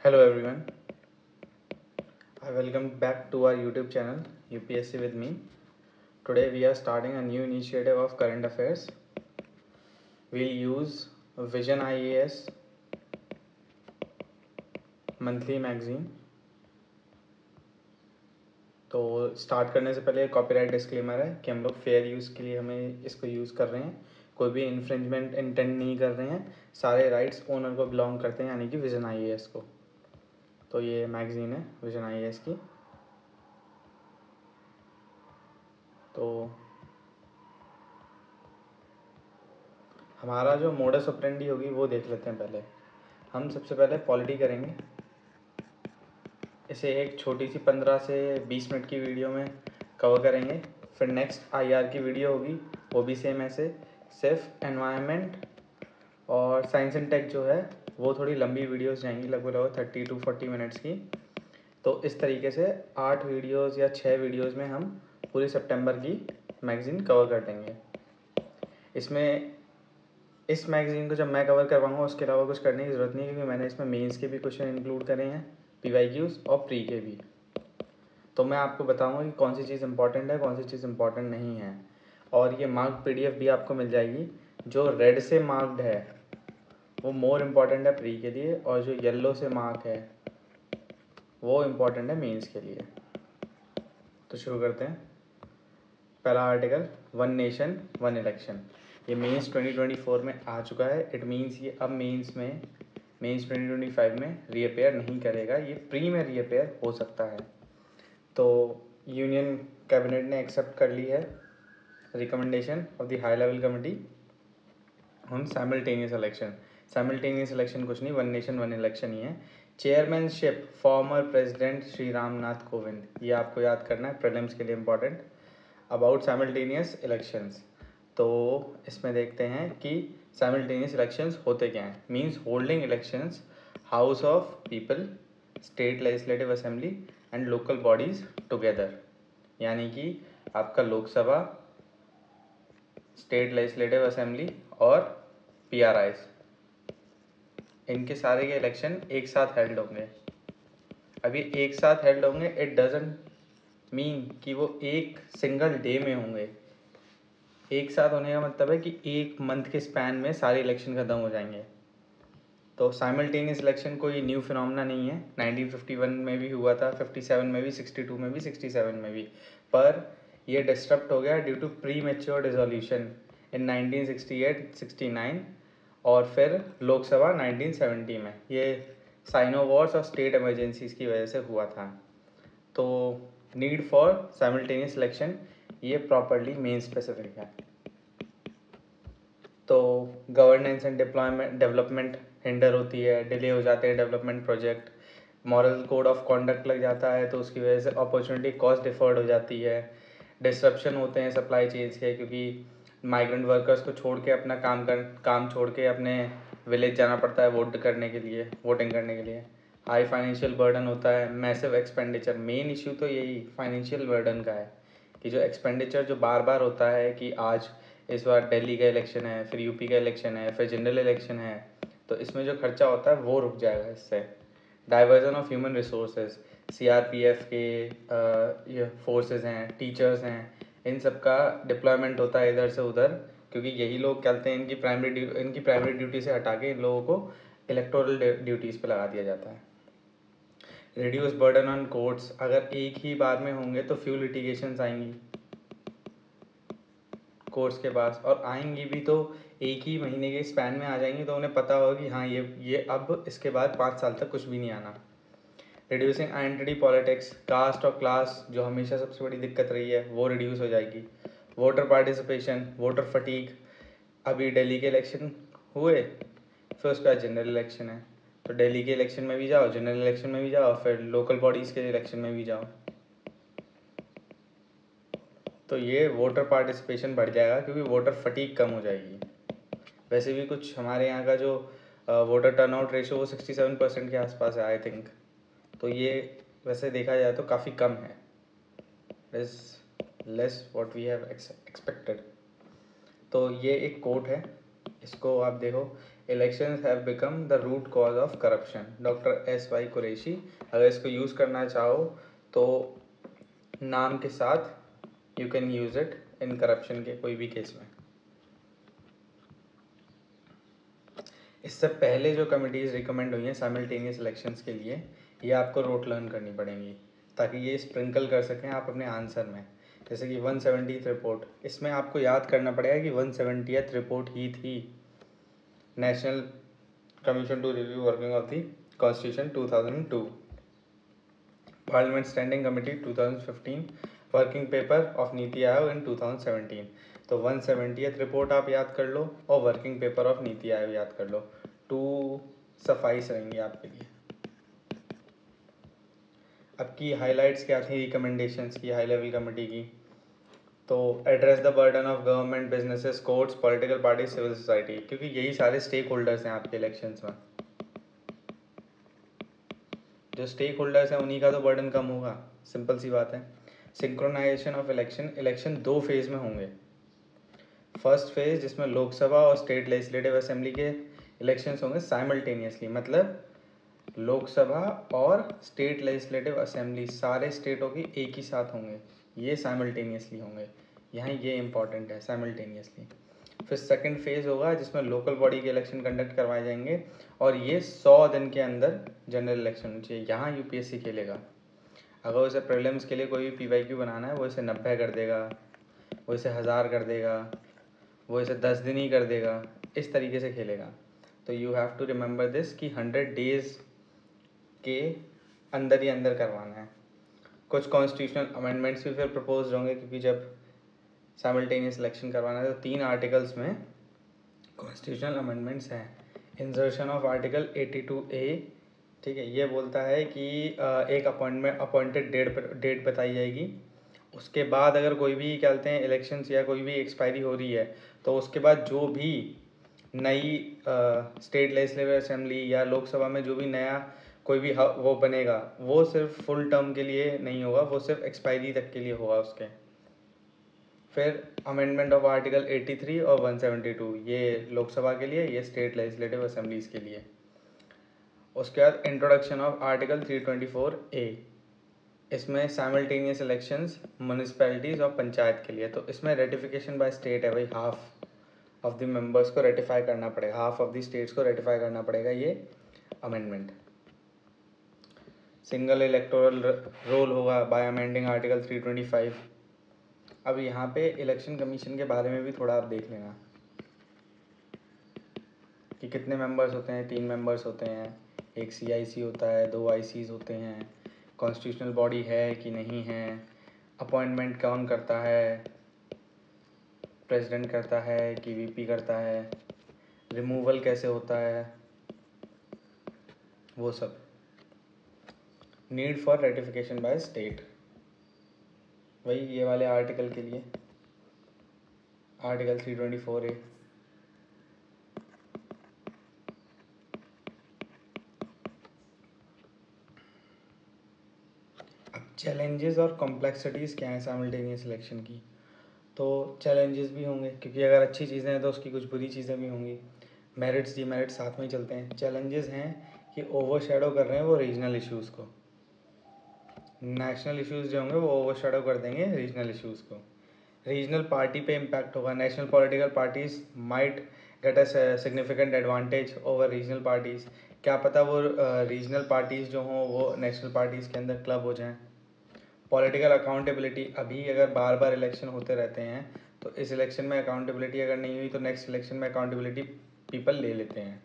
Hello everyone, I welcome back to our YouTube channel UPSC with me. Today we are starting a new initiative of current affairs. We'll use Vision IAS monthly magazine. तो start करने से पहले copyright disclaimer है कि हम लोग fair use के लिए हमें इसको यूज़ कर रहे हैं, कोई भी इन्फ्रिंजमेंट इंटेंट नहीं कर रहे हैं, सारे राइट्स ओनर को बिलोंग करते हैं यानी कि विजन IAS को। तो ये मैगज़ीन है विजन IAS की। तो हमारा जो मोडस ऑपरेंडी होगी वो देख लेते हैं। पहले हम सबसे पहले पॉलिटी करेंगे। इसे एक छोटी सी 15 से 20 मिनट की वीडियो में कवर करेंगे। फिर नेक्स्ट IR की वीडियो होगी, वो भी सेम ऐसे, सिर्फ एनवायरनमेंट और साइंस एंड टेक जो है वो थोड़ी लंबी वीडियोस जाएंगी, लगभग 30 to 40 मिनट्स की। तो इस तरीके से 8 वीडियोस या 6 वीडियोस में हम पूरी सितंबर की मैगज़ीन कवर कर देंगे। इसमें इस मैगज़ीन को जब मैं कवर करवाऊँगा उसके अलावा कुछ करने की ज़रूरत नहीं है, क्योंकि मैंने इसमें मेंस के भी क्वेश्चन इंक्लूड करे हैं, PYQs और प्री के भी। तो मैं आपको बताऊंगा कि कौन सी चीज़ इंपॉर्टेंट है, कौन सी चीज़ इंपॉर्टेंट नहीं है। और ये मार्क PDF भी आपको मिल जाएगी। जो रेड से मार्क्ड है वो मोर इम्पॉर्टेंट है प्री के लिए, और जो येलो से मार्क है वो इम्पॉर्टेंट है मेंस के लिए। तो शुरू करते हैं। पहला article, one nation one election. ये मेंस 2024 में आ चुका है। इट मीन्स ये अब मेंस 2025 में रीअपेयर नहीं करेगा, ये प्री में रीअपेयर हो सकता है। तो यूनियन कैबिनेट ने एक्सेप्ट कर ली है recommendation of the high level committee on simultaneous election. Simultaneous election कुछ नहीं, वन नेशन वन इलेक्शन ही है। Chairmanship former president Shri Ramnath Kovind, ये आपको याद करना है, प्रीलिम्स के लिए इम्पॉर्टेंट। अबाउट साइमल्टेनियस इलेक्शंस, तो इसमें देखते हैं कि साइमल्टेनियस इलेक्शंस होते क्या हैं। Means holding elections house of people, state legislative assembly and local bodies together. यानी कि आपका लोकसभा, स्टेट लेजिस्लेटिव असेंबली और PRIs, इनके सारे के इलेक्शन एक साथ हेल्ड होंगे। अभी एक साथ हेल्ड होंगे, इट डजंट मीन कि वो एक सिंगल डे में होंगे। एक साथ होने का मतलब है कि एक मंथ के स्पैन में सारे इलेक्शन खत्म हो जाएंगे। तो साइमल्टेनियस इलेक्शन कोई न्यू फिनोमेना नहीं है। 1951 में भी हुआ था, 57 में भी, 62 में भी, 67 में भी। पर ये डिस्टर्ब हो गया due to premature dissolution in 1968-69 और फिर लोकसभा 1970 में। ये साइनो वॉर्स और स्टेट इमरजेंसीज की वजह से हुआ था। तो नीड फॉर साइमल्टेनियस इलेक्शन ये प्रॉपरली मेन स्पेसिफिक है। तो गवर्नेंस एंड डेवलपमेंट हिंडर होती है, डिले हो जाते हैं development project, moral code of conduct लग जाता है, तो उसकी वजह से अपॉर्चुनिटी कॉस्ट डिफर्ड हो जाती है। डिसरप्शन होते हैं सप्लाई चेन्स के, क्योंकि माइग्रेंट वर्कर्स को छोड़ के अपना काम छोड़ के अपने विलेज जाना पड़ता है वोटिंग करने के लिए। हाई फाइनेंशियल बर्डन होता है, मैसिव एक्सपेंडिचर। मेन इशू तो यही फाइनेंशियल बर्डन का है कि जो एक्सपेंडिचर जो बार बार होता है कि आज इस बार दिल्ली का इलेक्शन है, फिर यूपी का इलेक्शन है, फिर जनरल इलेक्शन है, तो इसमें जो खर्चा होता है वो रुक जाएगा इससे। Diversion of human resources, CRPF के ये फोर्सेस हैं, टीचर्स हैं, इन सब का डिप्लॉयमेंट होता है इधर से उधर, क्योंकि यही लोग कहते हैं इनकी प्राइमरी ड्यूटी से हटा के इन लोगों को इलेक्टोरल ड्यूटीज़ पे लगा दिया जाता है। रिड्यूस बर्डन ऑन कोर्ट्स, अगर एक ही बार में होंगे तो फ्यू लिटिगेशंस आएंगी कोर्ट्स के पास, और आएंगी भी तो एक ही महीने के स्पैन में आ जाएंगी, तो उन्हें पता होगा कि हाँ ये अब इसके बाद 5 साल तक कुछ भी नहीं आना। रिड्यूसिंग आइडेंटिटी पॉलिटिक्स, कास्ट और क्लास जो हमेशा सबसे बड़ी दिक्कत रही है वो रिड्यूस हो जाएगी। वोटर पार्टिसिपेशन, वोटर फटीक, अभी दिल्ली के इलेक्शन हुए, फिर उसके बाद जनरल इलेक्शन है, तो दिल्ली के इलेक्शन में भी जाओ, जनरल इलेक्शन में भी जाओ, फिर लोकल बॉडीज़ के इलेक्शन में भी जाओ, तो ये वोटर पार्टिसिपेशन बढ़ जाएगा क्योंकि वोटर फटीक कम हो जाएगी। वैसे भी कुछ हमारे यहाँ का जो वोटर टर्नआउट रेशो वो 67% के आसपास है आई थिंक, तो ये वैसे देखा जाए तो काफ़ी कम है, is less what we have expected. तो ये एक कोट है, इसको आप देखो। Elections have become the root cause of corruption, doctor S.Y. Qureshi. अगर इसको यूज़ करना चाहो तो नाम के साथ you can use it in corruption के कोई भी केस में। इससे पहले जो कमिटीज़ रिकमेंड हुई हैं साइमल्टेनियस इलेक्शंस के लिए, ये आपको रोट लर्न करनी पड़ेंगी ताकि ये स्प्रिंकल कर सकें आप अपने आंसर में। जैसे कि 170th रिपोर्ट, इसमें आपको याद करना पड़ेगा कि 170th रिपोर्ट ही थी national commission to review working of the constitution 2002, parliament standing committee 2015, working paper of NITI Aayog इन 2017। तो 170th रिपोर्ट आप याद कर लो और वर्किंग पेपर ऑफ नीति आयोग याद कर लो, 2 सफाइस रहेंगी आपके लिए। अब की हाइलाइट्स क्या थी रिकमेंडेशंस की हाई लेवल कमेटी की? तो address the burden of government, businesses, courts, political party, civil society, क्योंकि यही सारे स्टेक होल्डर्स हैं आपके इलेक्शंस में। जो स्टेक होल्डर्स हैं उन्हीं का तो बर्डन कम होगा, सिंपल सी बात है। Synchronisation of election, election 2 phase में होंगे। फर्स्ट फेज जिसमें लोकसभा और स्टेट लेजिस्लेटिव असेंबली के इलेक्शंस होंगे साइमल्टेनियसली, मतलब लोकसभा और स्टेट लेजिस्लेटिव असेंबली सारे स्टेटों की एक ही साथ होंगे, ये साइमल्टेनियसली होंगे। यहाँ ये इंपॉर्टेंट है, साइमल्टेनियसली। फिर सेकंड फेज होगा जिसमें लोकल बॉडी के इलेक्शन कंडक्ट करवाए जाएंगे और ये 100 दिन के अंदर जनरल इलेक्शन होनी चाहिए। यहाँ यूपीएससी खेलेगा। अगर उसे प्रीलिम्स के लिए कोई भी PYQ बनाना है वो इसे 90 कर देगा, वो इसे 1000 कर देगा, वो इसे 10 दिन ही कर देगा, इस तरीके से खेलेगा। तो you have to remember this कि 100 डेज के अंदर ही अंदर करवाना है। कुछ कॉन्स्टिट्यूशनल अमेंडमेंट्स भी फिर प्रपोज होंगे, क्योंकि जब साइमल्टेनियस इलेक्शन करवाना है तो 3 आर्टिकल्स में कॉन्स्टिट्यूशनल अमेंडमेंट्स हैं। इंसर्शन ऑफ आर्टिकल 82A, ठीक है, ये बोलता है कि एक अपॉइंटेड डेट बताई जाएगी, उसके बाद अगर कोई भी क्या कहते हैं इलेक्शंस या कोई भी एक्सपायरी हो रही है तो उसके बाद जो भी नई स्टेट लेजिस्लेटिव असेंबली या लोकसभा में जो भी नया कोई भी वो बनेगा वो सिर्फ फुल टर्म के लिए नहीं होगा, वो सिर्फ एक्सपायरी तक के लिए होगा उसके। फिर अमेंडमेंट ऑफ आर्टिकल 83 और 172, ये लोकसभा के लिए, ये स्टेट लेजिस्लेटिव असेंबलीज के लिए। उसके बाद इंट्रोडक्शन ऑफ आर्टिकल 324A, इसमें साइमल्टेनियस इलेक्शंस म्यूनिसिपैलिटीज़ और पंचायत के लिए। तो इसमें रेटिफिकेशन बाय स्टेट है भाई, हाफ ऑफ द मेंबर्स को रेटिफाई करना पड़ेगा, हाफ ऑफ द स्टेट्स को रेटिफाई करना पड़ेगा ये अमेंडमेंट। सिंगल इलेक्टोरल रोल होगा बाय अमेंडिंग आर्टिकल 325। अब यहाँ पे इलेक्शन कमीशन के बारे में भी थोड़ा आप देख लेना कि कितने मेंबर्स होते हैं। 3 मेंबर्स होते हैं, एक CIC होता है, 2 ICs होते हैं, कॉन्स्टिट्यूशनल बॉडी है कि नहीं है, अपॉइंटमेंट कौन करता है, प्रेसिडेंट करता है कि VP करता है, रिमूवल कैसे होता है, वो सब। Need for ratification by state, वही ये वाले आर्टिकल के लिए, आर्टिकल 324A। अब चैलेंजेस और कॉम्प्लेक्सिटीज़ क्या हैं साइमल्टेनियस इलेक्शन की? तो चैलेंजेस भी होंगे, क्योंकि अगर अच्छी चीज़ें हैं तो उसकी कुछ बुरी चीज़ें भी होंगी। मेरिट्स डीमेरिट्स साथ में ही चलते हैं। चैलेंजेस हैं कि ओवरशैडो कर रहे हैं वो रीजनल इश्यूज़ को, नेशनल इश्यूज़ जो होंगे वो ओवरशैडो कर देंगे रीजनल इश्यूज़ को। रीजनल पार्टी पे इम्पैक्ट होगा, national political parties might get a significant advantage over regional parties. क्या पता वो रीजनल पार्टीज़ जो हों वो नेशनल पार्टीज़ के अंदर क्लब हो जाएं। पॉलिटिकल अकाउंटेबिलिटी, अभी अगर बार बार इलेक्शन होते रहते हैं तो इस इलेक्शन में अकाउंटेबिलिटी अगर नहीं हुई तो नेक्स्ट इलेक्शन में अकाउंटेबिलिटी पीपल ले लेते हैं।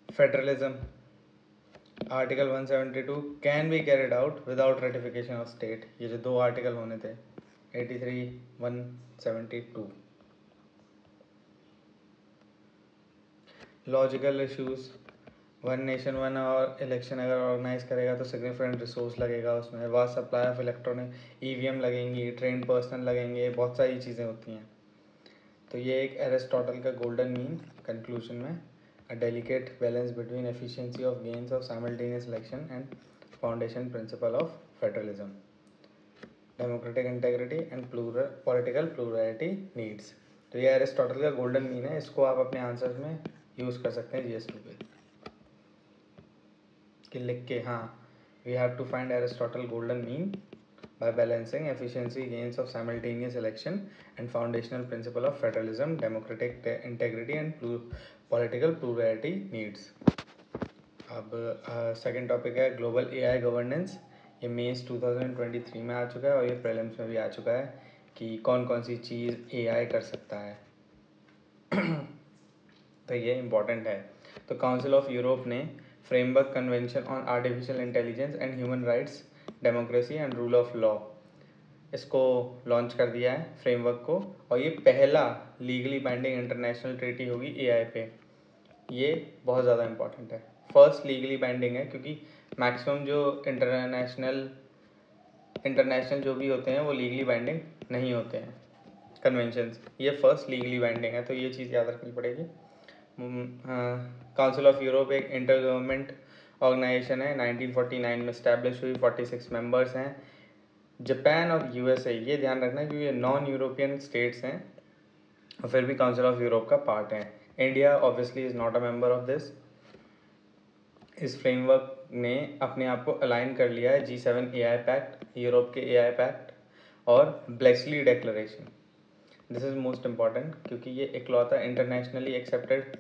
Federalism, article 172 can be carried out without ratification of state, ये जो 2 आर्टिकल होने थे 83, 172। Logical issues, one nation one और इलेक्शन अगर ऑर्गेनाइज करेगा तो सिग्निफिकेंट रिसोर्स लगेगा उसमें, vast supply of electronic EVM लगेंगी, ट्रेन पर्सनल लगेंगे, बहुत सारी चीज़ें होती हैं। तो ये एक एरिस्टोटल का गोल्डन मीन कंक्लूजन में, a delicate balance between efficiency of gains of simultaneous election and foundation principle of federalism, democratic integrity and political plurality needs. तो ये एरिस्टोटल का गोल्डन मीन है, इसको आप अपने आंसर्स में यूज़ कर सकते हैं GS2 पे कि लिख के, हाँ we have to find Aristotle golden mean by balancing efficiency gains of simultaneous election and foundational principle of federalism, democratic integrity and political plurality needs. अब सेकंड टॉपिक है ग्लोबल एआई गवर्नेंस। ये mains 2023 में आ चुका है और ये prelims में भी आ चुका है कि कौन कौन सी चीज़ एआई कर सकता है। तो ये इम्पॉर्टेंट है। तो काउंसिल ऑफ यूरोप ने framework convention on artificial intelligence and human rights, democracy and rule of law, इसको लॉन्च कर दिया है फ्रेमवर्क को, और ये पहला लीगली बाइंडिंग इंटरनेशनल ट्रीटी होगी एआई पे। ये बहुत ज़्यादा इम्पॉर्टेंट है, फर्स्ट लीगली बाइंडिंग है, क्योंकि मैक्सिमम जो इंटरनेशनल जो भी होते हैं वो लीगली बाइंडिंग नहीं होते हैं कन्वेंशंस, ये फर्स्ट लीगली बाइंडिंग है, तो ये चीज़ याद रखनी पड़ेगी। काउंसिल ऑफ यूरोप एक इंटर गवर्नमेंट ऑर्गेनाइजेशन है, 1949 में स्टैब्लिश हुई, 46 मेंबर्स हैं। जापान और यूएसए, ये ध्यान रखना क्योंकि ये नॉन यूरोपियन स्टेट्स हैं और फिर भी काउंसिल ऑफ यूरोप का पार्ट है। India obviously is not a member of this. इस फ्रेमवर्क ने अपने आप को अलाइन कर लिया है G7 एआई पैक्ट, यूरोप के एआई पैक्ट और Bletchley declaration. This is most important क्योंकि ये इकलौता इंटरनेशनली एक्सेप्टेड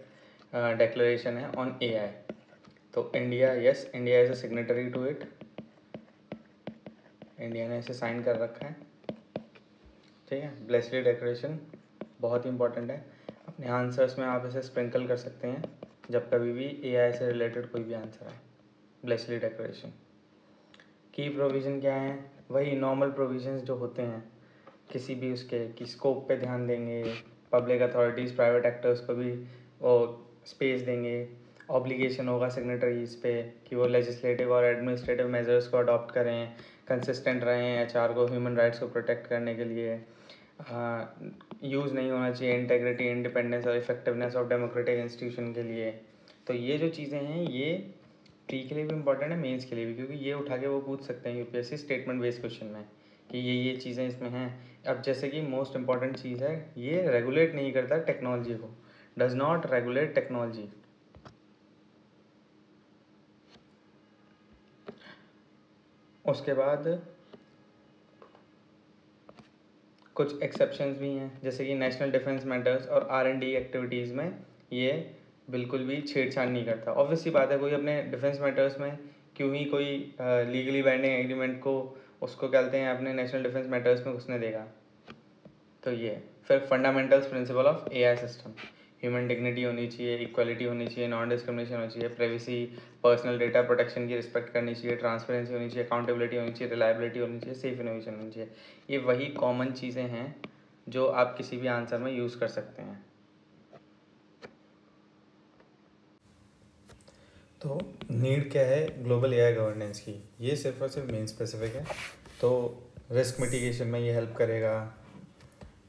डिक्लेरेशन है ऑन एआई। तो India, yes, India is a signatory to it, India ने इसे साइन कर रखा है, ठीक है। ब्लेसली डिक्लेरेशन बहुत ही इंपॉर्टेंट है, अपने आंसर्स में आप इसे स्प्रिंकल कर सकते हैं जब कभी भी एआई से रिलेटेड कोई भी आंसर आए। ब्लेसली डिक्लेरेशन की प्रोविज़न क्या है, वही नॉर्मल प्रोविजंस जो होते हैं किसी भी उसके कि स्कोप पे ध्यान देंगे, पब्लिक अथॉरिटीज़ प्राइवेट एक्टर्स को भी वो स्पेस देंगे, ऑब्लिगेशन होगा सिग्नेटरीज पे कि वो लेजिस्लेटिव और एडमिनिस्ट्रेटिव मेजर्स को अडॉप्ट करें, कंसिस्टेंट रहें एचआर को ह्यूमन राइट्स को प्रोटेक्ट करने के लिए, यूज़ नहीं होना चाहिए इंटेग्रिटी, इंडिपेंडेंस और इफेक्टिवनेस ऑफ डेमोक्रेटिक इंस्टीट्यूशन के लिए। तो ये जो चीज़ें हैं ये प्री के लिए भी इंपॉर्टेंट है, मेंस के लिए भी, क्योंकि ये उठा के वो पूछ सकते हैं यूपीएससी स्टेटमेंट बेस्ड क्वेश्चन में कि ये चीज़ें इसमें हैं। अब जैसे कि मोस्ट इंपॉर्टेंट चीज़ है, ये रेगुलेट नहीं करता टेक्नोलॉजी को, डज नॉट रेगुलेट टेक्नोलॉजी। उसके बाद कुछ एक्सेप्शंस भी हैं, जैसे कि नेशनल डिफेंस मैटर्स और R&D एक्टिविटीज़ में ये बिल्कुल भी छेड़छाड़ नहीं करता। ऑब्वियसली बात है, कोई अपने डिफेंस मैटर्स में क्यों ही कोई लीगली बाइंडिंग एग्रीमेंट को उसको कहते हैं अपने नेशनल डिफेंस मैटर्स में घुसने देगा। तो ये फिर fundamentals principle of AI system, human dignity होनी चाहिए, इक्वालिटी होनी चाहिए, नॉन डिस्क्रिमिनेशन होनी चाहिए, प्राइवेसी, पर्सनल डेटा प्रोटेक्शन की रिस्पेक्ट करनी चाहिए, ट्रांसपेरेंसी होनी चाहिए, अकाउंटेबिलिटी होनी चाहिए, रिलायबिलिटी होनी चाहिए, सेफ इनोवेशन होनी चाहिए। ये वही कॉमन चीज़ें हैं जो आप किसी भी आंसर में यूज़ कर सकते हैं। तो नीड क्या है ग्लोबल एआई गवर्नेंस की, ये सिर्फ और सिर्फ मेन स्पेसिफिक है। तो रिस्क मिटिगेशन में ये हेल्प करेगा,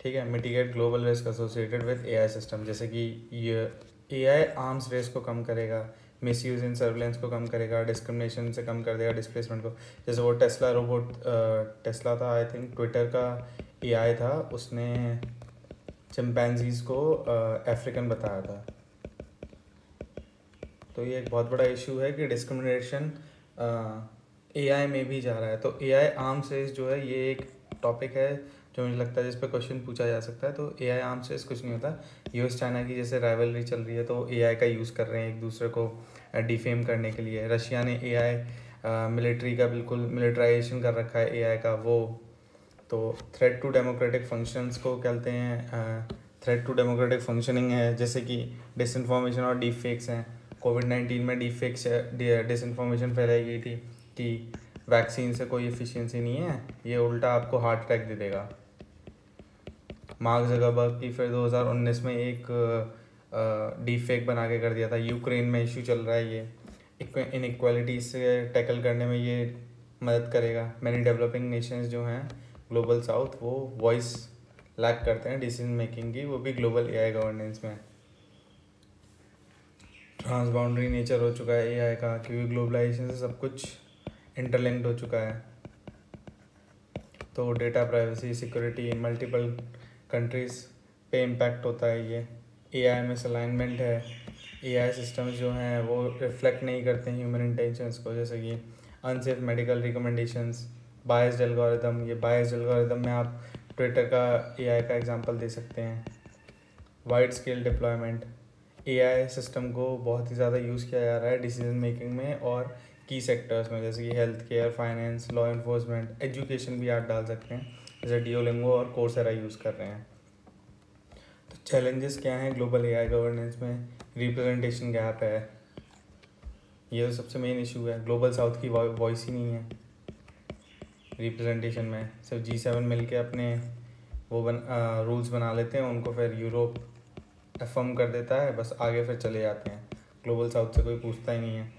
ठीक है। Mitigate global risk associated with AI system, जैसे कि ये एआई आर्म्स रेस को कम करेगा, मिसयूज इन सर्विलेंस को कम करेगा, डिस्क्रिमिनेशन से कम कर देगा, डिस्प्लेसमेंट को। जैसे वो टेस्ला रोबोट, टेस्ला था आई थिंक, ट्विटर का एआई था, उसने चिंपैंजीज को अफ्रीकन बताया था। तो ये एक बहुत बड़ा इशू है कि डिस्क्रिमिनेशन एआई में भी जा रहा है। तो एआई आर्म्स रेस जो है ये एक टॉपिक है जो मुझे लगता है जिस पर क्वेश्चन पूछा जा सकता है। तो एआई आर्म्स रेस कुछ नहीं होता, यूएस चाइना की जैसे राइवलरी चल रही है तो एआई का यूज़ कर रहे हैं एक दूसरे को डिफेम करने के लिए। रशिया ने एआई मिलिट्री का बिल्कुल मिलिट्राइजेशन कर रखा है एआई का वो। तो थ्रेट टू डेमोक्रेटिक फंक्शंस को कहते हैं, थ्रेट टू डेमोक्रेटिक फंक्शनिंग है, जैसे कि डिसइंफॉर्मेशन और डीप फेक्स हैं। कोविड-19 में डीप फेक्स डिसइंफॉर्मेशन फैलाई गई थी कि वैक्सीन से कोई एफिशिएंसी नहीं है, ये उल्टा आपको हार्ट अटैक दे देगा। मार्क ज़करबर्ग की फिर 2019 में एक डीप फेक बना के कर दिया था। यूक्रेन में इशू चल रहा है, ये इनइक्वालिटी से टैकल करने में ये मदद करेगा। मैनी डेवलपिंग नेशंस जो हैं ग्लोबल साउथ, वो वॉइस लैक करते हैं डिसीजन मेकिंग की, वो भी ग्लोबल एआई गवर्नेंस में। ट्रांसबाउंडरी नेचर हो चुका है एआई का, क्योंकि ग्लोबलाइजेशन से सब कुछ इंटरलिंक्ड हो चुका है। तो data privacy, security, multiple countries पे इम्पैक्ट होता है ये। एआई मिसअलाइनमेंट है, एआई सिस्टम्स जो हैं वो रिफ्लेक्ट नहीं करते ह्यूमन इंटेंशंस को, जैसे कि unsafe medical recommendations, biased algorithm. ये बायस्ड एल्गोरिदम में आप ट्विटर का एआई का एग्जांपल दे सकते हैं। Wide scale deployment, AI system को बहुत ही ज़्यादा यूज़ किया जा रहा है डिसीजन मेकिंग में और की सेक्टर्स में, जैसे कि health care, finance, law enforcement, education भी आप डाल सकते हैं, जैसे डिओलिंगो और कोर्सेरा यूज़ कर रहे हैं। तो चैलेंजेस क्या हैं ग्लोबल एआई गवर्नेंस में? रिप्रेजेंटेशन गैप है, ये तो सबसे मेन इशू है। ग्लोबल साउथ की वॉइस ही नहीं है रिप्रेजेंटेशन में। सिर्फ G7 मिल के अपने वो रूल्स बना लेते हैं, उनको फिर यूरोप अफर्म कर देता है, बस आगे फिर चले जाते हैं। ग्लोबल साउथ से कोई पूछता ही नहीं है।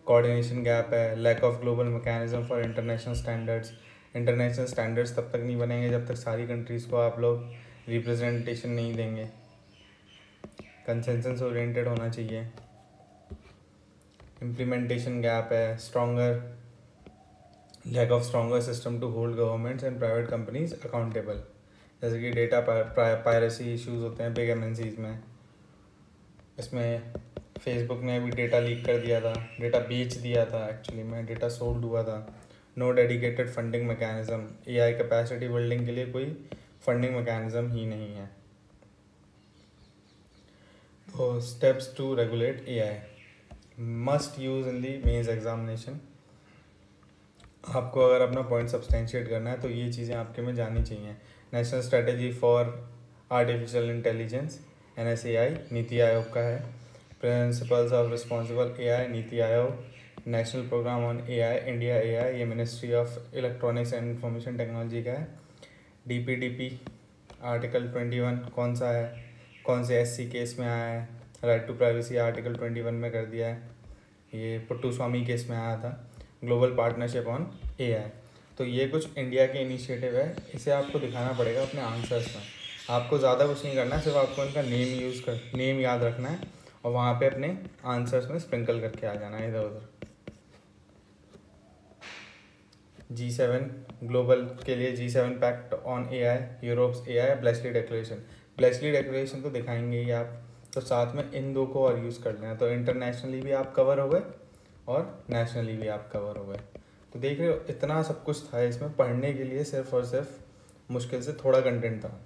कोऑर्डिनेशन गैप है, lack of global mechanism for international standards. International standards तब तक नहीं बनेंगे जब तक सारी कंट्रीज़ को आप लोग रिप्रेजेंटेशन नहीं देंगे। कंसेंसस ओरिएंटेड होना चाहिए। इम्प्लीमेंटेशन गैप है, lack of stronger system to hold governments and private companies accountable, जैसे कि डेटा पायरेसी इश्यूज होते हैं बिग एमएनसीज में। इसमें फेसबुक ने भी डेटा लीक कर दिया था, डेटा बेच दिया था, एक्चुअली में डेटा सोल्ड हुआ था। No dedicated funding mechanism, AI capacity building के लिए कोई फंडिंग मैकेनिज्म ही नहीं है। तो steps to regulate AI, must use in the mains examination. आपको अगर अपना पॉइंट सब्सटेंशिएट करना है तो ये चीज़ें आपके में जानी चाहिए। National strategy for artificial intelligence, NSAI NITI Aayog का है। Principles of responsible AI, NITI Aayog. National programme on AI, India AI, ये ministry of electronics and information technology का है। DPDP आर्टिकल 21 कौन सा है, कौन से SC केस में आया है? राइट टू प्राइवेसी आर्टिकल 21 में कर दिया है, ये पुट्टू स्वामी केस में आया था। ग्लोबल पार्टनरशिप ऑन एआई, तो ये कुछ इंडिया के इनिशिएटिव है, इसे आपको दिखाना पड़ेगा अपने आंसर्स में। आपको ज़्यादा कुछ नहीं करना है, सिर्फ आपको इनका नेम याद रखना है और वहाँ पे अपने आंसर्स में स्प्रिंकल करके आ जाना है इधर उधर। G7 ग्लोबल के लिए G7 pact on AI, Europe's AI, Bletchley declaration. Bletchley declaration तो दिखाएंगे ही आप, तो साथ में इन दो को और यूज़ कर लेना, तो इंटरनेशनली भी आप कवर हो गए और नेशनली भी आप कवर हो गए। तो देख रहे हो इतना सब कुछ था इसमें, पढ़ने के लिए सिर्फ और सिर्फ मुश्किल से थोड़ा कंटेंट था।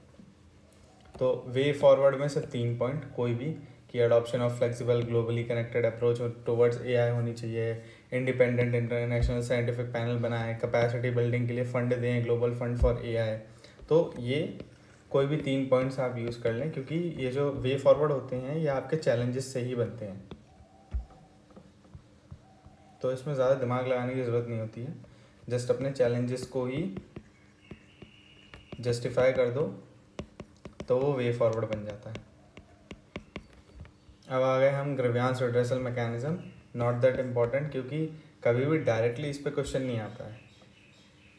तो वे फॉरवर्ड में सिर्फ 3 पॉइंट कोई भी, कि adoption of flexible globally connected approach towards AI होनी चाहिए, इंडिपेंडेंट इंटरनेशनल साइंटिफिक पैनल बनाए, कैपेसिटी बिल्डिंग के लिए फंड दें, ग्लोबल फंड फॉर एआई। तो ये कोई भी 3 पॉइंट्स आप यूज़ कर लें, क्योंकि ये जो वे फॉरवर्ड होते हैं ये आपके चैलेंजेस से ही बनते हैं, तो इसमें ज़्यादा दिमाग लगाने की ज़रूरत नहीं होती है। जस्ट अपने चैलेंजेस को ही जस्टिफाई कर दो तो वो वे फॉरवर्ड बन जाता है। अब आ गए हम grievance redressal mechanism, not that important, क्योंकि कभी भी डायरेक्टली इस पर क्वेश्चन नहीं आता है।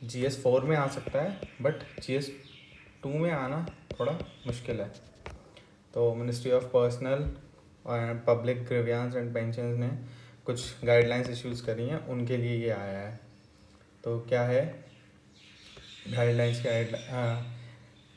GS4 में आ सकता है बट GS2 में आना थोड़ा मुश्किल है। तो मिनिस्ट्री ऑफ पर्सनल और पब्लिक ग्रीवियंस एंड पेंशंस ने कुछ गाइडलाइंस इश्यूज़ करी हैं, उनके लिए ये आया है। तो क्या है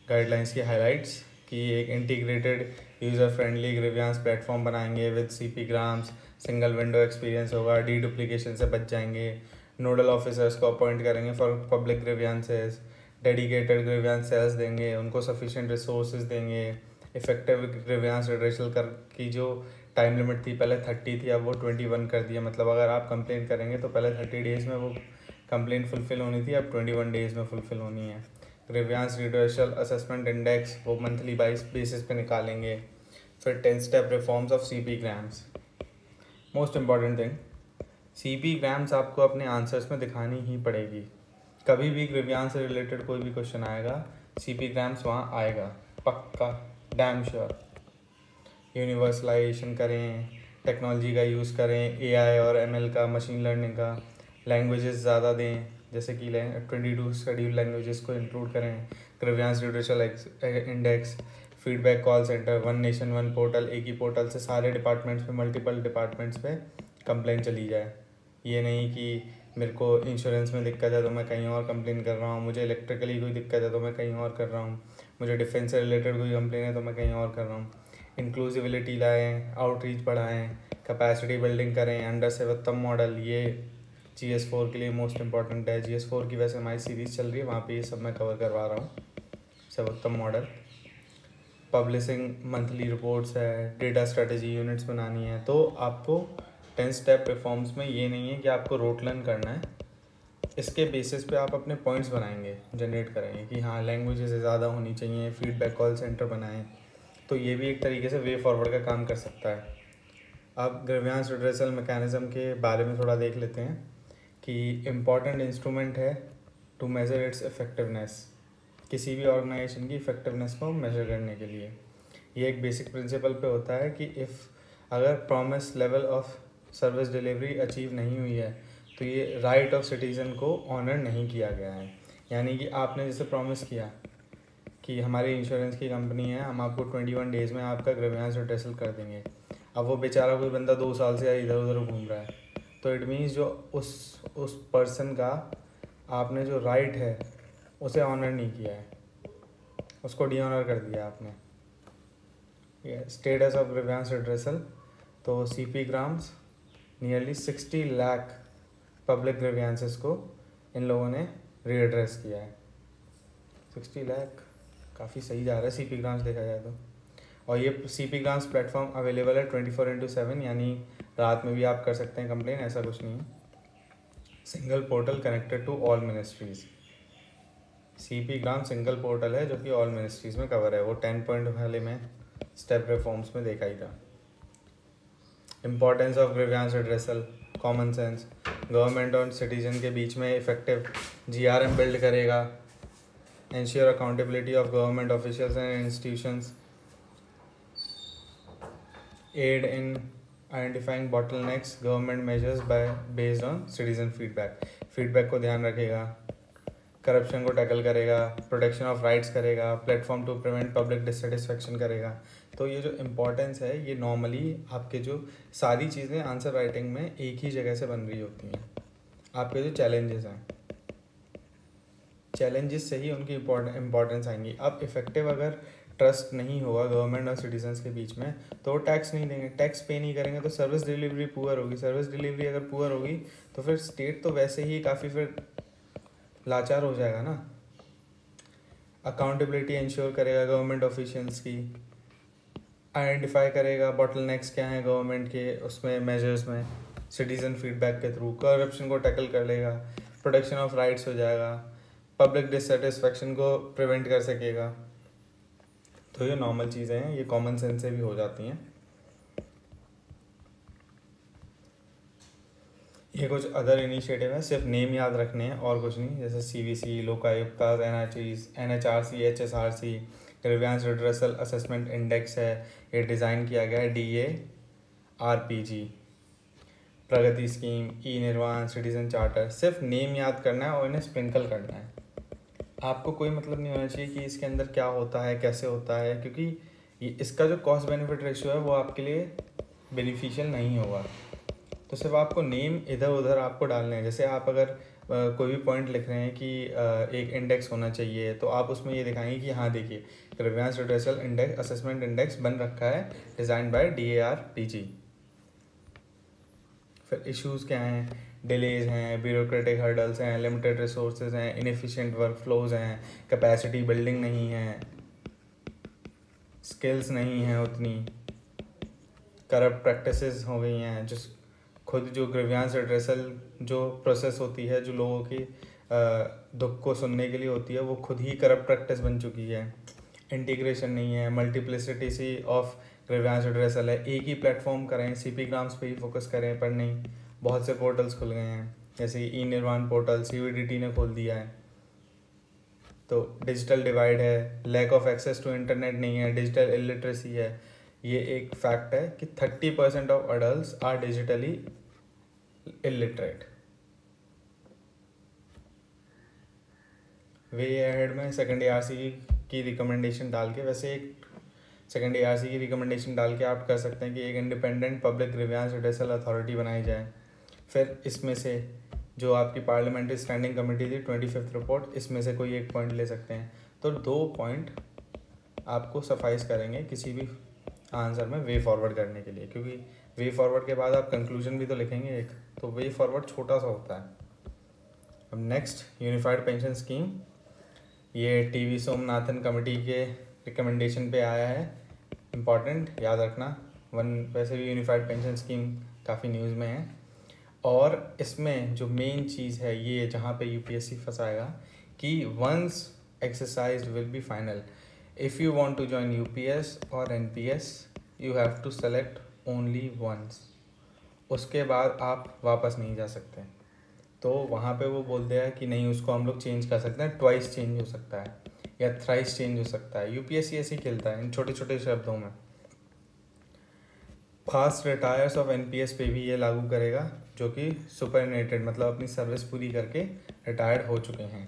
गाइडलाइंस की हाइलाइट्स, कि एक integrated user friendly grievance platform बनाएंगे with CP grams, single window experience होगा, डुप्लीकेशन से बच जाएंगे, नोडल ऑफिसर्स को अपॉइंट करेंगे for public grievances, dedicated grievance cells देंगे, उनको सफिशिएंट रिसोर्सेज देंगे, इफेक्टिव ग्रीवियंस रिड्रेसल कर की जो टाइम लिमिट थी पहले 30 थी, अब वो 21 कर दिया। मतलब अगर आप कंप्लेन करेंगे तो पहले 30 डेज़ में वो कंप्लेन फुलफ़िल होनी थी, अब 21 डेज़ में फुलफ़िल होनी है। ग्रीवियंस रिड्रेसल असेसमेंट इंडेक्स वो मंथली बेसिस पे निकालेंगे। फिर 10 step reforms of CP grams. Most important thing, CP grams आपको अपने आंसर्स में दिखानी ही पड़ेगी। कभी भी ग्रीवियंस से रिलेटेड कोई भी क्वेश्चन आएगा, CP ग्राम्स वहाँ आएगा पक्का, डैम श्योर। यूनिवर्सलाइजेशन करें, टेक्नोलॉजी का यूज़ करें, AI और ML का, मशीन लर्निंग का, लैंग्वेजेस ज़्यादा दें, जैसे कि 22 शेड्यूल लैंग्वेजेस को इंक्लूड करें, grievance redressal index, feedback call centre, one nation one portal, एक ही पोर्टल से सारे डिपार्टमेंट्स पे, मल्टीपल डिपार्टमेंट्स पे कंप्लेन चली जाए। ये नहीं कि मेरे को इंश्योरेंस में दिक्कत है तो मैं कहीं और कंप्लेन कर रहा हूँ, मुझे इलेक्ट्रिकली कोई दिक्कत है तो मैं कहीं और कर रहा हूँ, मुझे डिफेंस से रिलेटेड कोई कंप्लेन है तो मैं कहीं और कर रहा हूँ। इंक्लूसिविलिटी लाएँ, आउटरीच बढ़ाएँ, कैपेसिटी बिल्डिंग करें, अंडर सर्वोत्तम मॉडल, ये GS4 के लिए मोस्ट इंपॉर्टेंट है। GS4 की वैसे हमारी सीरीज़ चल रही है, वहाँ पे ये सब मैं कवर करवा रहा हूँ। सर्वोत्तम मॉडल, पब्लिशिंग मंथली रिपोर्ट्स है, डेटा स्ट्रेटजी यूनिट्स बनानी है। तो आपको 10 स्टेप रिफॉर्म्स में ये नहीं है कि आपको रोट लर्न करना है, इसके बेसिस पे आप अपने पॉइंट्स बनाएंगे, जनरेट करेंगे कि हाँ लैंग्वेजेस ज़्यादा होनी चाहिए, फीडबैक कॉल सेंटर बनाएं। तो ये भी एक तरीके से वे फॉरवर्ड का काम कर सकता है। अब ग्रीवियंस रिड्रेसल मैकेनिज्म के बारे में थोड़ा देख लेते हैं कि इम्पॉर्टेंट इंस्ट्रूमेंट है टू मेज़र इट्स इफेक्टिवनेस, किसी भी ऑर्गेनाइजेशन की इफेक्टिवनेस को मेजर करने के लिए। ये एक बेसिक प्रिंसिपल पे होता है कि अगर promise level of service delivery achieve नहीं हुई है तो ये राइट ऑफ सिटीज़न को ऑनर नहीं किया गया है। यानी कि आपने जैसे प्रॉमिस किया कि हमारी इंश्योरेंस की कंपनी है, हम आपको 21 डेज़ में आपका ग्रीवियंस रिड्रेसल कर देंगे। अब वो बेचारा कोई बंदा 2 साल से इधर उधर घूम रहा है, तो इट मीन्स जो उस पर्सन का आपने जो राइट है उसे ऑनर नहीं किया है, उसको डी ऑनर कर दिया आपने। स्टेटस ऑफ ग्रीवियंस रिड्रेसल, तो CP grams nearly 60 lakh public grievances को इन लोगों ने रीएड्रेस किया है। 60 लाख काफ़ी सही जा रहा है CP ग्राम्स देखा जाए तो। और ये CP ग्राम्स प्लेटफॉर्म अवेलेबल है 24/7, यानी रात में भी आप कर सकते हैं कंप्लेन, ऐसा कुछ नहीं है। Single portal connected to all ministries, CP ग्राम सिंगल पोर्टल है जो कि ऑल मिनिस्ट्रीज़ में कवर है। वो 10 पॉइंट वाले में स्टेप रिफॉर्म्स में देखा ही था। Importance of grievance redressal, common sense, government और सिटीजन के बीच में इफेक्टिव GRM बिल्ड करेगा। Ensure accountability of government officials and institutions, aid in identifying bottlenecks government measures by based on citizen feedback को ध्यान रखेगा। करप्शन को टैकल करेगा, प्रोटेक्शन ऑफ राइट्स करेगा, platform to prevent public dissatisfaction करेगा। तो ये जो इम्पोर्टेंस है ये नॉर्मली आपके जो सारी चीज़ें आंसर राइटिंग में एक ही जगह से बन रही होती हैं। आपके जो चैलेंजेस हैं, चैलेंजेस से ही उनकी इम्पोर्टेंस आएंगी। अब इफेक्टिव अगर ट्रस्ट नहीं होगा गवर्नमेंट और सिटीजन्स के बीच में तो वो टैक्स नहीं देंगे, टैक्स पे नहीं करेंगे तो सर्विस डिलीवरी पुअर होगी। सर्विस डिलीवरी अगर पुअर होगी तो फिर स्टेट तो वैसे ही काफ़ी फिर लाचार हो जाएगा ना। अकाउंटेबिलिटी इंश्योर करेगा गवर्नमेंट ऑफिशियल्स की, आइडेंटिफाई करेगा बॉटलनेक्स क्या हैं गवर्नमेंट के उसमें मेजर्स में सिटीजन फीडबैक के थ्रू, करप्शन को टैकल कर लेगा, प्रोटेक्शन ऑफ राइट्स हो जाएगा, पब्लिक डिससेटिस्फेक्शन को प्रिवेंट कर सकेगा। तो ये नॉर्मल चीज़ें हैं, ये कॉमन सेंस से भी हो जाती हैं। ये कुछ अदर इनिशिएटिव है, सिर्फ नेम याद रखने हैं और कुछ नहीं, जैसे CVC, Lokayukta, NHRC, HSRC, grievance redressal assessment index है। ये डिज़ाइन किया गया है DARPG, प्रगति स्कीम, निर्वाण, सिटीजन चार्टर। सिर्फ नेम याद करना है और इन्हें स्प्रिंकल करना है। आपको कोई मतलब नहीं होना चाहिए कि इसके अंदर क्या होता है, कैसे होता है, क्योंकि इसका जो कॉस्ट बेनिफिट रेशियो है वो आपके लिए बेनिफिशियल नहीं होगा। तो सिर्फ आपको नेम इधर उधर आपको डालने हैं। जैसे आप अगर कोई भी पॉइंट लिख रहे हैं कि एक इंडेक्स होना चाहिए तो आप उसमें ये दिखाएंगे कि हाँ देखिए grievance redressal index assessment index बन रखा है, डिज़ाइन बाय DARPG। फिर इश्यूज़ क्या हैं, डिलेज हैं, ब्यूरोक्रेटिक हर्डल्स हैं, लिमिटेड रिसोर्सेज हैं, इनएफिशिएंट वर्क फ्लोज हैं, कैपेसिटी बिल्डिंग नहीं है, स्किल्स नहीं है उतनी, करप्ट प्रैक्टिसेस हो गई हैं, जो ग्रीवियंस रिड्रेसल जो प्रोसेस होती है जो लोगों की दुख को सुनने के लिए होती है वो खुद ही करप्ट प्रैक्टिस बन चुकी है। इंटीग्रेशन नहीं है, मल्टीप्लिसिटी ऑफ ग्रीवियंस रिड्रेसल है, एक ही प्लेटफॉर्म करें, CP ग्राम्स पे ही फोकस करें, पर नहीं, बहुत से पोर्टल्स खुल गए हैं, जैसे निर्वाण पोर्टल CVDT ने खोल दिया है। तो डिजिटल डिवाइड है, lack of access to internet नहीं है, डिजिटल इलिटरेसी है। ये एक फैक्ट है कि 30% of adults are digitally illiterate. Way ahead में सेकेंड ARC की रिकमेंडेशन डाल के, वैसे एक सेकेंड ARC की रिकमेंडेशन डाल के आप कर सकते हैं कि एक independent public grievance redressal authority बनाई जाए। फिर इसमें से जो आपकी पार्लियामेंट्री स्टैंडिंग कमेटी थी 25th रिपोर्ट, इसमें से कोई एक पॉइंट ले सकते हैं। तो 2 पॉइंट आपको सफाइस करेंगे किसी भी आंसर में वे फॉरवर्ड करने के लिए, क्योंकि वे फॉरवर्ड के बाद आप कंक्लूजन भी तो लिखेंगे एक, तो वे फॉरवर्ड छोटा सा होता है। अब नेक्स्ट यूनिफाइड पेंशन स्कीम, ये टीवी सोमनाथन कमेटी के रिकमेंडेशन पे आया है, इम्पॉर्टेंट याद रखना। वैसे भी यूनिफाइड पेंशन स्कीम काफ़ी न्यूज़ में है, और इसमें जो मेन चीज़ है ये जहाँ पे यूपीएससी फंसाएगा कि once exercise will be final, if you want to join UPS और NPS you have to select only once, उसके बाद आप वापस नहीं जा सकते। तो वहाँ पे वो बोलते हैं कि नहीं, उसको हम लोग चेंज कर सकते हैं, ट्वाइस चेंज हो सकता है या थ्राइस चेंज हो सकता है। यूपीएससी ऐसे ही खेलता है इन छोटे छोटे शब्दों में। फास्ट रिटायर्स ऑफ एनपीएस पे भी ये लागू करेगा, जो कि सुपरनेटेड मतलब अपनी सर्विस पूरी करके रिटायर्ड हो चुके हैं।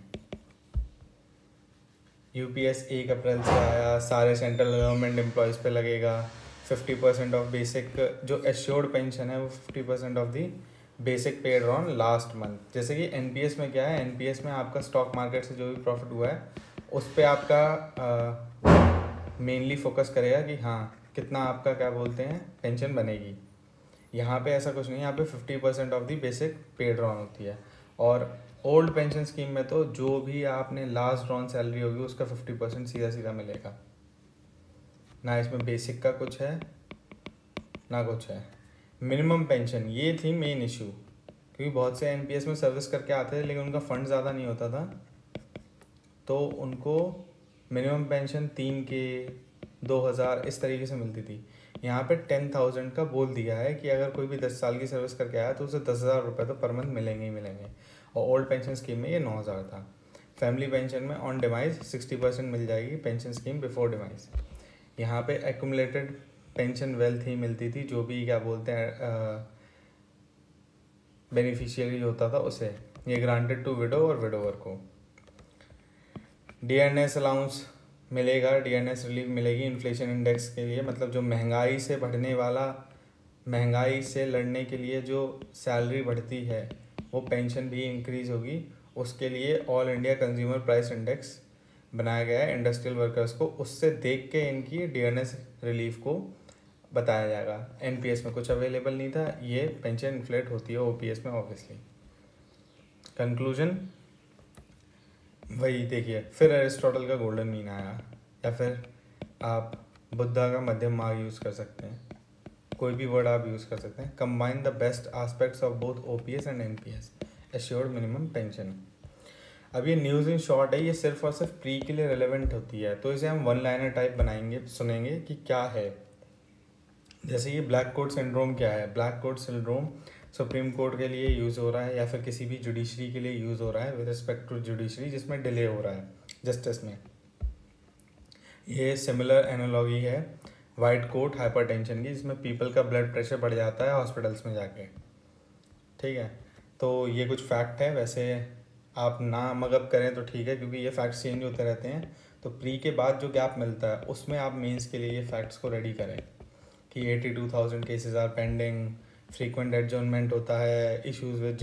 यूपीएस 1 अप्रैल से आया, सारे सेंट्रल गवर्नमेंट एम्प्लॉयज़ पे लगेगा। 50% ऑफ बेसिक जो एश्योर्ड पेंशन है वो 50% of the basic paid on last month. जैसे कि एनपीएस में क्या है, एनपीएस में आपका स्टॉक मार्केट से जो भी प्रॉफिट हुआ है उस पर आपका मेनली फोकस करेगा कि हाँ कितना आपका क्या बोलते हैं पेंशन बनेगी। यहाँ पे ऐसा कुछ नहीं है, यहाँ पे 50% of the basic paid on होती है। और ओल्ड पेंशन स्कीम में तो जो भी आपने लास्ट ड्रॉन सैलरी होगी उसका 50% सीधा सीधा मिलेगा। ना इसमें बेसिक का कुछ है ना कुछ है। मिनिमम पेंशन, ये थी मेन इशू, क्योंकि बहुत से एनपीएस में सर्विस करके आते थे लेकिन उनका फंड ज़्यादा नहीं होता था, तो उनको मिनिमम पेंशन 3K 2000 इस तरीके से मिलती थी। यहाँ पे 10,000 का बोल दिया है कि अगर कोई भी 10 साल की सर्विस करके आया तो उसे 10,000 रुपये तो पर मंथ मिलेंगे ही मिलेंगे। और ओल्ड पेंशन स्कीम में ये 9,000 था। फैमिली पेंशन में ऑन डिमाइज 60% मिल जाएगी पेंशन स्कीम बिफोर डिमाइज। यहाँ पे एक्यूमुलेटेड पेंशन वेल्थ ही मिलती थी, जो भी क्या बोलते हैं बेनिफिशियरी होता था उसे। ये ग्रांटेड टू विडो और विडोवर को। डीएनएस अलाउंस मिलेगा, डीएनएस रिलीफ मिलेगी इन्फ्लेशन इंडेक्स के लिए, मतलब जो महंगाई से बढ़ने वाला, महंगाई से लड़ने के लिए जो सैलरी बढ़ती है वो पेंशन भी इंक्रीज होगी, उसके लिए all India consumer price index बनाया गया है इंडस्ट्रियल वर्कर्स को, उससे देख के इनकी डीएनएस रिलीफ को बताया जाएगा। एनपीएस में कुछ अवेलेबल नहीं था, ये पेंशन इन्फ्लेट होती है ओपीएस में ऑब्वियसली। कंक्लूजन वही देखिए, फिर एरिस्टोटल का गोल्डन मीन आया, या फिर आप बुद्धा का मध्यम मार्ग यूज़ कर सकते हैं, कोई भी वर्ड आप यूज़ कर सकते हैं। Combine the best aspects of both OPS and NPS, assured minimum pension. अब ये न्यूज़ इन शॉर्ट है, ये सिर्फ और सिर्फ प्री के लिए रेलेवेंट होती है, तो इसे हम वन लाइनर टाइप बनाएंगे, सुनेंगे कि क्या है। जैसे ये ब्लैक कोट सिंड्रोम क्या है। Black coat syndrome supreme court के लिए यूज़ हो रहा है या फिर किसी भी जुडिशरी के लिए यूज़ हो रहा है विद रिस्पेक्ट टू जुडिशरी जिसमें डिले हो रहा है जस्टिस में। ये सिमिलर एनालॉगी है वाइट कोट हाइपरटेंशन की, जिसमें पीपल का ब्लड प्रेशर बढ़ जाता है हॉस्पिटल्स में जाके। ठीक है, तो ये कुछ फैक्ट है, वैसे आप ना मगअप करें तो ठीक है, क्योंकि ये फैक्ट्स चेंज होते रहते हैं। तो प्री के बाद जो गैप मिलता है उसमें आप मेंस के लिए ये फैक्ट्स को रेडी करें कि 82,000 cases are pending, frequent adjournment होता है, इश्यूज विद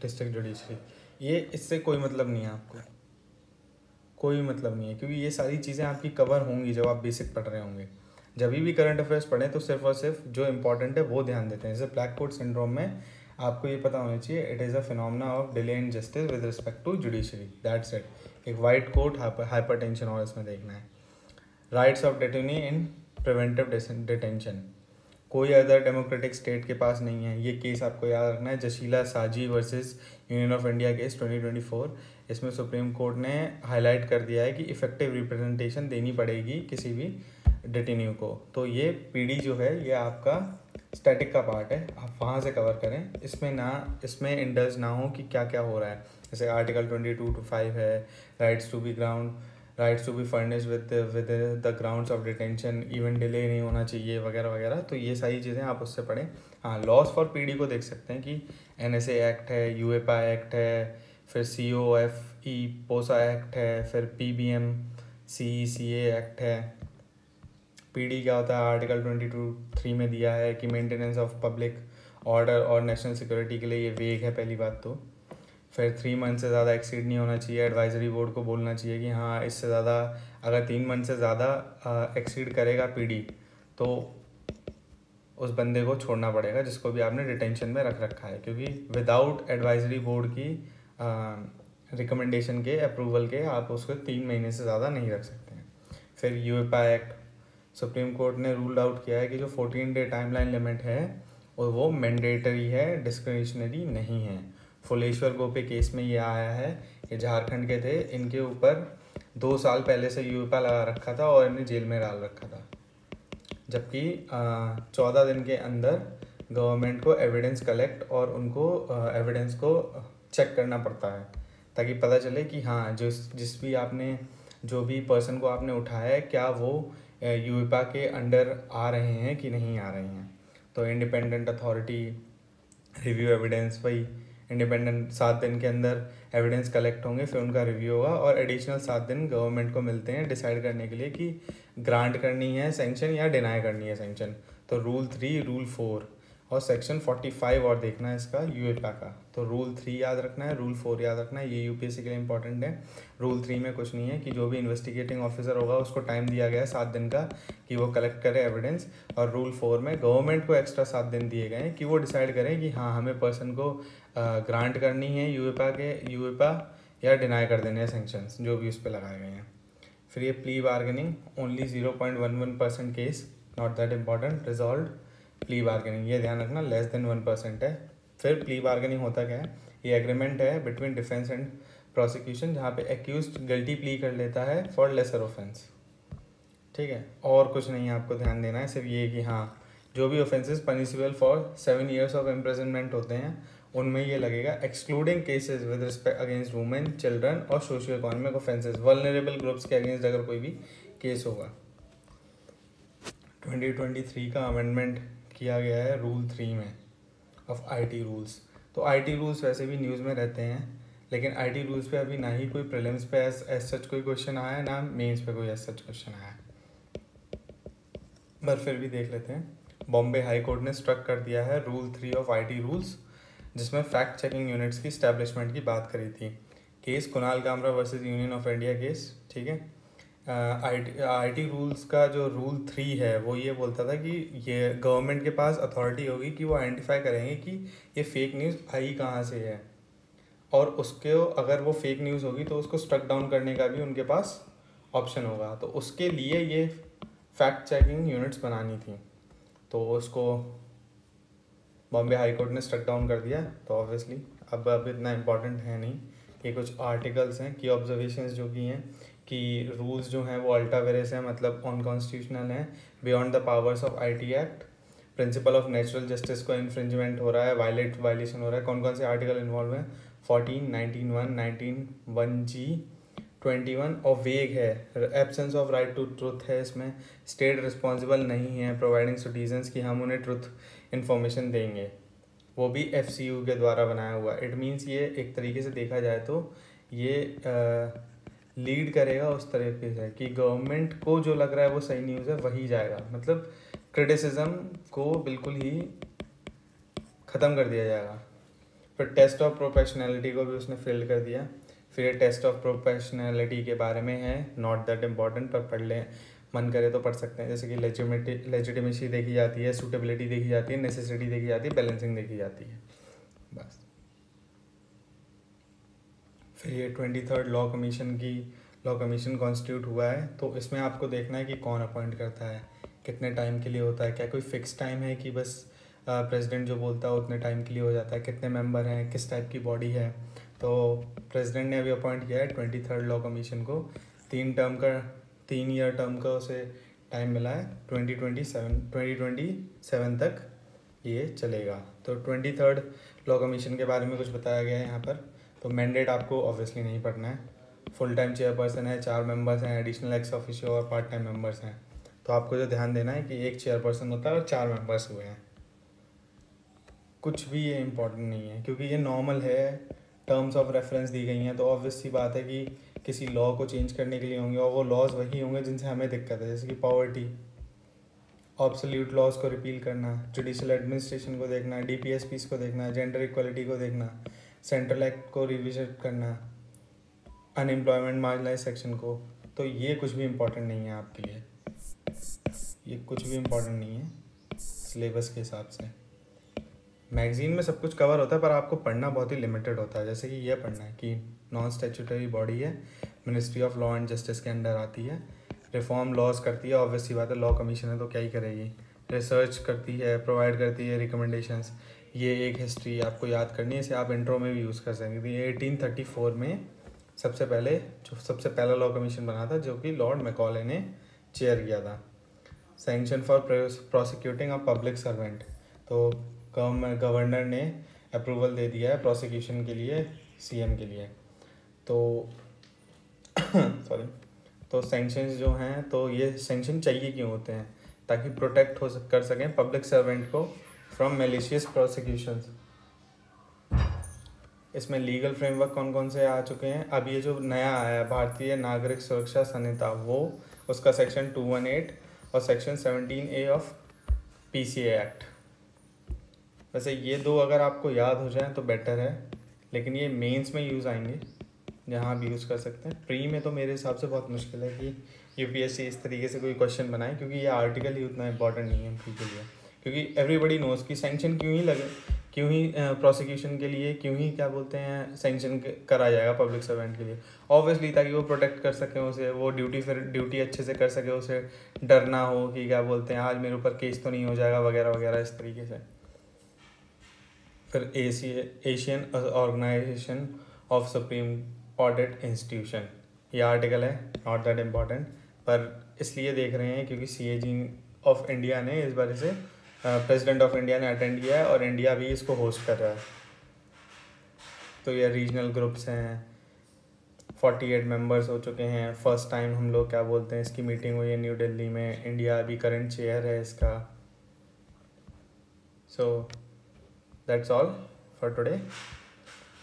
डिस्ट्रिक्ट जुडिशरी। ये इससे कोई मतलब नहीं है, आपको कोई मतलब नहीं है, क्योंकि ये सारी चीज़ें आपकी कवर होंगी जब आप बेसिक पढ़ रहे होंगे। जब भी करंट अफेयर्स पढ़ें तो सिर्फ और सिर्फ जो इंपॉर्टेंट है वो ध्यान देते हैं। जैसे ब्लैक कोट सिंड्रोम में आपको ये पता होना चाहिए, it is a phenomena of delay in justice with respect to judiciary, that's it. एक वाइट कोट हाइपरटेंशन और इसमें देखना है। Rights of detainee in preventive detention, कोई अदर डेमोक्रेटिक स्टेट के पास नहीं है। ये केस आपको याद रखना है, जशीला साजी versus union of India case 2024। इसमें सुप्रीम कोर्ट ने हाईलाइट कर दिया है कि इफेक्टिव रिप्रेजेंटेशन देनी पड़ेगी किसी भी डिटेन्यू को। तो ये पीडी जो है ये आपका स्टैटिक का पार्ट है, आप वहाँ से कवर करें, इसमें इंडल्ज ना हो कि क्या क्या हो रहा है। जैसे आर्टिकल 22-5 है, rights to be furnished with the grounds of detention, even delay नहीं होना चाहिए वगैरह वगैरह। तो ये सारी चीज़ें आप उससे पढ़ें। हाँ, लॉस फॉर पीडी को देख सकते हैं कि NSA एक्ट है, यूएपा एक्ट है, फिर COFE पोसा एक्ट है, फिर PBM CECA एक्ट है। पीडी क्या होता है, आर्टिकल 22(3) में दिया है कि मेंटेनेंस ऑफ पब्लिक ऑर्डर और नेशनल सिक्योरिटी के लिए ये वेग है पहली बात तो। फिर 3 मंथ से ज़्यादा एक्सीड नहीं होना चाहिए। एडवाइजरी बोर्ड को बोलना चाहिए कि हाँ इससे ज़्यादा अगर 3 मंथ से ज़्यादा एक्सीड करेगा पीडी तो उस बंदे को छोड़ना पड़ेगा जिसको भी आपने डिटेंशन में रख रखा है, क्योंकि विदाउट एडवाइजरी बोर्ड की रिकमेंडेशन के अप्रूवल के आप उसको 3 महीने से ज़्यादा नहीं रख सकते हैं। फिर यूएपा एक्ट, सुप्रीम कोर्ट ने रूल आउट किया है कि जो 14 डे टाइमलाइन लिमिट है और वो मैंडेटरी है, डिस्क्रिशनरी नहीं है। फुलेश्वर गोपे केस में ये आया है कि झारखंड के थे, इनके ऊपर 2 साल पहले से यूएपा लगा रखा था और इन्हें जेल में डाल रखा था, जबकि 14 दिन के अंदर गवर्नमेंट को एविडेंस कलेक्ट और उनको एविडेंस को चेक करना पड़ता है ताकि पता चले कि हाँ जो भी पर्सन को आपने उठाया है क्या वो यूएपा के अंडर आ रहे हैं कि नहीं आ रहे हैं। तो इंडिपेंडेंट अथॉरिटी रिव्यू एविडेंस, वही इंडिपेंडेंट 7 दिन के अंदर एविडेंस कलेक्ट होंगे, फिर उनका रिव्यू होगा और एडिशनल 7 दिन गवर्नमेंट को मिलते हैं डिसाइड करने के लिए कि ग्रांट करनी है सैंक्शन या डिनाई करनी है सैंक्शन। तो रूल 3, रूल 4 और सेक्शन 45 और देखना है इसका यूएपा का। तो रूल 3 याद रखना है, रूल 4 याद रखना है, ये यूपीएससी के लिए इंपॉर्टेंट है। रूल 3 में कुछ नहीं है कि जो भी इन्वेस्टिगेटिंग ऑफिसर होगा उसको टाइम दिया गया है 7 दिन का कि वो कलेक्ट करे एविडेंस, और रूल 4 में गवर्नमेंट को एक्स्ट्रा 7 दिन दिए गए हैं कि वो डिसाइड करें कि हाँ हमें पर्सन को ग्रांट करनी है यूएपा या डिनाई कर देने हैं सेंक्शंस जो भी उस पर लगाए गए हैं। फिर ये plea bargaining, only 0.11% case, not that important, resolve plea bargaining, ये ध्यान रखना लेस देन 1% है। फिर प्ली बार्गेनिंग होता क्या है, ये एग्रीमेंट है बिटवीन डिफेंस एंड प्रोसिक्यूशन जहाँ पे एक्यूज्ड गिल्टी प्ली कर लेता है फॉर लेसर ऑफेंस, ठीक है। और कुछ नहीं है आपको ध्यान देना है, सिर्फ ये कि हाँ जो भी offences punishable for 7 years of imprisonment होते हैं उनमें ये लगेगा, excluding cases with respect against women, children और socio economic offences, vulnerable groups के अगेंस्ट अगर कोई भी केस होगा। 2023 का अमेंडमेंट किया गया है रूल 3 में ऑफ आईटी रूल्स। तो आईटी रूल्स वैसे भी न्यूज़ में रहते हैं, लेकिन आईटी रूल्स पे अभी ना ही कोई प्रीलिम्स पे एज सच कोई क्वेश्चन आया है, ना मेंस पे कोई एज सच क्वेश्चन आया है, पर फिर भी देख लेते हैं। बॉम्बे हाई कोर्ट ने स्ट्रक कर दिया है रूल 3 ऑफ आईटी रूल्स, जिसमें फैक्ट चेकिंग यूनिट्स की स्टैब्लिशमेंट की बात करी थी। Case Kunal Kamra versus union of India case, ठीक है। आईटी रूल्स का जो रूल 3 है वो ये बोलता था कि ये गवर्नमेंट के पास अथॉरिटी होगी कि वो आइडेंटिफाई करेंगे कि ये फेक न्यूज़ आई कहाँ से है, और उसके अगर वो फेक न्यूज़ होगी तो उसको स्ट्रक डाउन करने का भी उनके पास ऑप्शन होगा। तो उसके लिए ये फैक्ट चेकिंग यूनिट्स बनानी थी, तो उसको बॉम्बे हाई कोर्ट ने स्ट्रक डाउन कर दिया। तो ऑब्वियसली अब इतना इम्पॉर्टेंट है नहीं, ये कुछ आर्टिकल्स हैं की ऑब्जर्वेशंस जो की हैं कि रूल्स जो हैं वो अल्टा वेरेस हैं, मतलब अनकॉन्स्टिट्यूशनल हैं, beyond the powers of IT act, principle of natural justice को इन्फ्रिंजमेंट हो रहा है, वायलेशन हो रहा है। कौन कौन से आर्टिकल इन्वॉल्व हैं, 14, 19(1), 19(1)(g), 21 और वेग है, absence of right to truth है इसमें, स्टेट रिस्पॉन्सिबल नहीं है प्रोवाइडिंग सिटीजन्स कि हम उन्हें ट्रुथ इन्फॉर्मेशन देंगे, वो भी एफसीयू के द्वारा बनाया हुआ। इट मीन्स ये एक तरीके से देखा जाए तो ये लीड करेगा उस तरीके से कि गवर्नमेंट को जो लग रहा है वो सही न्यूज़ है वही जाएगा, मतलब क्रिटिसिज्म को बिल्कुल ही ख़त्म कर दिया जाएगा। फिर टेस्ट ऑफ प्रोफेशनैलिटी को भी उसने फेल कर दिया। फिर टेस्ट ऑफ प्रोफेशनैलिटी के बारे में है, नॉट दैट इम्पॉर्टेंट, पर पढ़ लें, मन करे तो पढ़ सकते हैं। जैसे कि लेजिटिमेसी देखी जाती है, सूटेबिलिटी देखी जाती है, नेसेसिटी देखी जाती है, बैलेंसिंग देखी जाती है, बस। फिर ये 23rd लॉ कमीशन कॉन्स्टिट्यूट हुआ है, तो इसमें आपको देखना है कि कौन अपॉइंट करता है, कितने टाइम के लिए होता है, क्या कोई फिक्स टाइम है कि बस प्रेसिडेंट जो बोलता है उतने टाइम के लिए हो जाता है, कितने मेंबर हैं, किस टाइप की बॉडी है। तो प्रेसिडेंट ने अभी अपॉइंट किया है 23rd लॉ कमीशन को, 3 ईयर टर्म का उसे टाइम मिला है, 2027 तक ये चलेगा। तो 23rd लॉ कमीशन के बारे में कुछ बताया गया है यहाँ पर। तो मैंडेट आपको ऑब्वियसली नहीं पढ़ना है, फुल टाइम चेयरपर्सन है, 4 मेंबर्स हैं, एडिशनल एक्स ऑफिशियो और पार्ट टाइम मेंबर्स हैं। तो आपको जो ध्यान देना है कि एक चेयरपर्सन होता है और 4 मेंबर्स हुए हैं, कुछ भी ये इम्पोर्टेंट नहीं है क्योंकि ये नॉर्मल है, टर्म्स ऑफ रेफरेंस दी गई हैं। तो ऑब्वियस सी बात है कि किसी लॉ को चेंज करने के लिए होंगे और वो लॉज वही होंगे जिनसे हमें दिक्कत है, जैसे कि पॉवर्टी, ऑब्सोल्यूट लॉज को रिपील करना, जुडिशल एडमिनिस्ट्रेशन को देखना, डीपीएसपीस को देखना, जेंडर इक्वलिटी को देखना, सेंट्रल एक्ट को रिविजिट करना, अनएम्प्लॉयमेंट मार्जिनलाइज सेक्शन को, तो ये कुछ भी इम्पोर्टेंट नहीं है आपके लिए, ये कुछ भी इम्पोर्टेंट नहीं है सिलेबस के हिसाब से। मैगज़ीन में सब कुछ कवर होता है पर आपको पढ़ना बहुत ही लिमिटेड होता है। जैसे कि ये पढ़ना है कि नॉन स्टैट्यूटरी बॉडी है, ministry of law and justice के अंडर आती है, रिफॉर्म लॉज करती है, ऑब्वियस सी बात है, लॉ कमीशन है तो क्या ही करेगी, रिसर्च करती है, प्रोवाइड करती है रिकमेंडेशंस। ये एक हिस्ट्री आपको याद करनी है, इसे आप इंट्रो में भी यूज़ कर सकेंगे। 1834 में सबसे पहला लॉ कमीशन बना था जो कि लॉर्ड मैकॉले ने चेयर किया था। Sanction for prosecuting a public servant, तो गवर्नर ने अप्रूवल दे दिया है प्रोसिक्यूशन के लिए सीएम के लिए। तो सॉरी, तो सैंक्शंस जो हैं, तो ये सैंक्शन चाहिए क्यों होते हैं, ताकि प्रोटेक्ट कर सकें पब्लिक सर्वेंट को फ्रॉम मैलिशियस प्रोसिक्यूशंस। इसमें लीगल फ्रेमवर्क कौन कौन से आ चुके हैं, अब ये जो नया आया है भारतीय नागरिक सुरक्षा संहिता, वो उसका सेक्शन 218 और section 17A of PCA act. वैसे ये दो अगर आपको याद हो जाए तो बेटर है, लेकिन ये मेंस में यूज़ आएंगे जहाँ आप यूज़ कर सकते हैं। प्री में तो मेरे हिसाब से बहुत मुश्किल है कि यूपीएससी इस तरीके से कोई क्वेश्चन बनाए, क्योंकि ये आर्टिकल ही उतना इंपॉर्टेंट नहीं है प्री के लिए। क्योंकि एवरीबडी नोज़ कि सैंक्शन क्यों ही प्रोसिक्यूशन के लिए क्यों ही क्या बोलते हैं सैंक्शन करा जाएगा पब्लिक सर्वेंट के लिए, ऑब्वियसली ताकि वो प्रोटेक्ट कर सकें उसे, वो ड्यूटी अच्छे से कर सके, उसे डर ना हो कि क्या बोलते हैं आज मेरे ऊपर केस तो नहीं हो जाएगा वगैरह वगैरह इस तरीके से। फिर Asian organisation of supreme audit institution, ये आर्टिकल है, नॉट दैट इम्पॉर्टेंट, पर इसलिए देख रहे हैं क्योंकि CAG ऑफ इंडिया ने इस बार से प्रेसिडेंट ऑफ इंडिया ने अटेंड किया है और इंडिया भी इसको होस्ट कर रहा है। तो ये रीजनल ग्रुप्स हैं, 48 मेंबर्स हो चुके हैं। फर्स्ट टाइम हम लोग क्या बोलते हैं इसकी मीटिंग हुई है न्यू दिल्ली में, इंडिया अभी करंट चेयर है इसका। So that's all for today.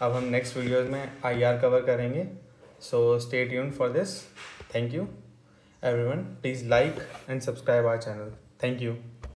अब हम नेक्स्ट वीडियोज़ में IR कवर करेंगे, so stay tuned for this. Thank you everyone, please like and subscribe our channel. Thank you.